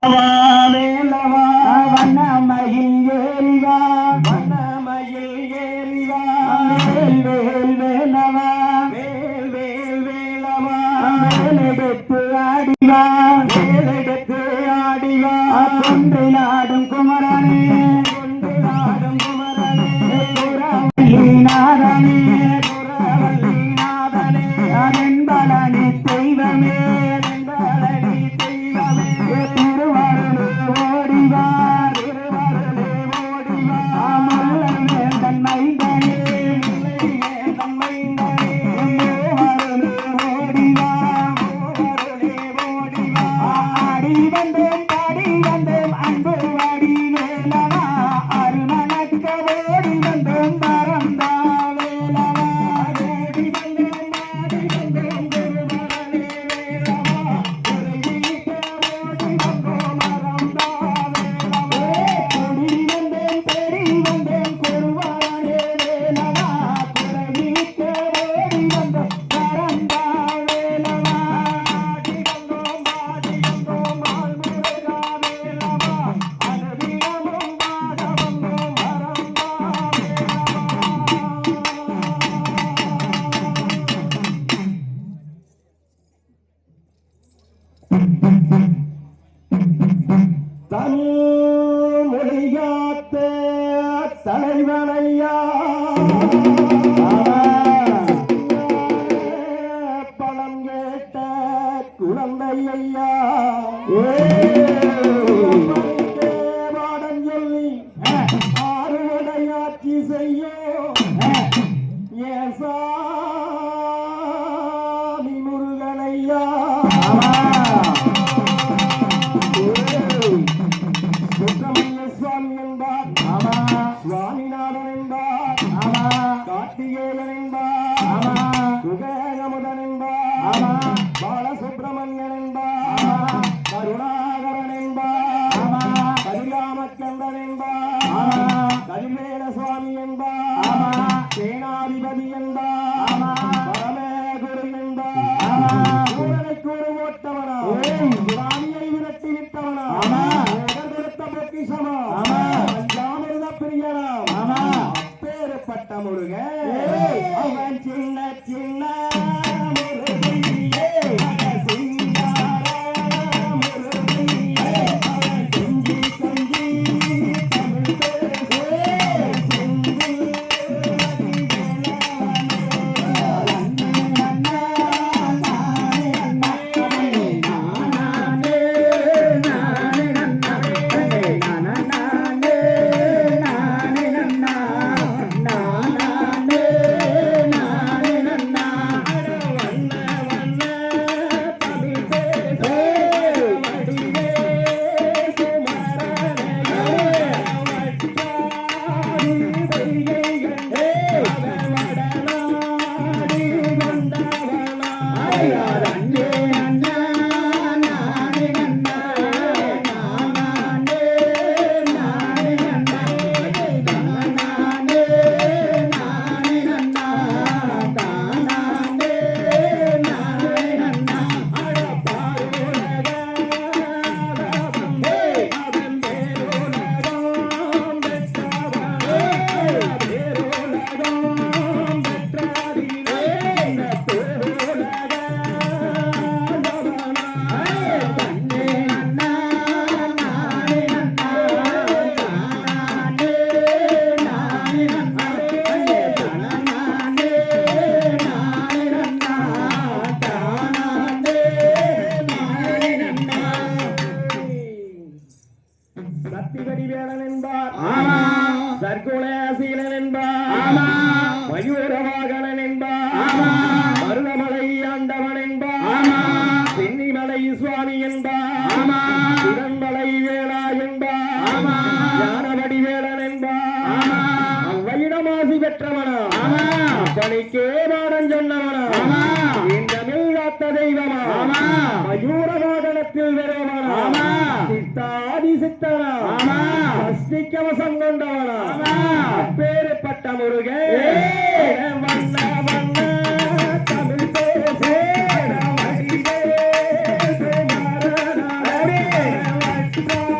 வேலவா வண்ணமயில் ஏறிவா வண்ணமயில் ஏறிவா வேல் வேல் வேலவா வேல் வேல் வேலவா வேலெடுத்து ஆடிவா வேலெடுத்து ஆடிவா கொண்டு நாடும் குமரனே கொண்டு நாடும் குமரனே குரவல்லி நாதனே குரவல்லி நாதனே அதென்பலனி தெய்வமே மொழியாத்த தலைவனையா பணம் கேட்ட குழந்தை ஐயா பாடம் சொல்லி ஆறுவடையாட்சி செய்யும் ஏசாமி முருகனையா சுப்பிரமணிய சுவாமி என்பார் சுவாமிநாதன் என்பார் கார்த்திகேயன் என்பார் குகேகமுதன் என்பார் பாலசுப்பிரமணியன் என்பார் கருணாகரன் என்பார் கரிராமச்சந்திரன் என்பார் கரிவேல சுவாமி என்பார் சேனாதிபதி என்பார் பரமேகுரு என்பார் சூரனுக்கு ஒரு ஓட்டவனா சுவாமியை விரட்டி விட்டவனா அப்பேற்பட்ட முருகன் அவன் சின்ன சின்ன சத்திவடிவேலன் என்பார் சர்க்குணாசீலன் என்பார் மயூரவாகனன் என்பார் மருதமலை ஆண்டவன் என்பார் சென்னிமலை சுவாமி என்பார் சிதம்பலை வேளா என்பார் ஞானவடி வேலன் என்பார் அவ்வையிடமாசி பெற்றவனா பணிக்கே பாடம் சொன்னவனா இந்த மில்லாத்த தெய்வமா மயூரவாகனத்தில் வருவனா சித்தாதி சித்தனா கவசம் கொண்டவனா பேருப்பட்ட முருகன் வண்ண வண்ண தமிழ் பேசே சோழ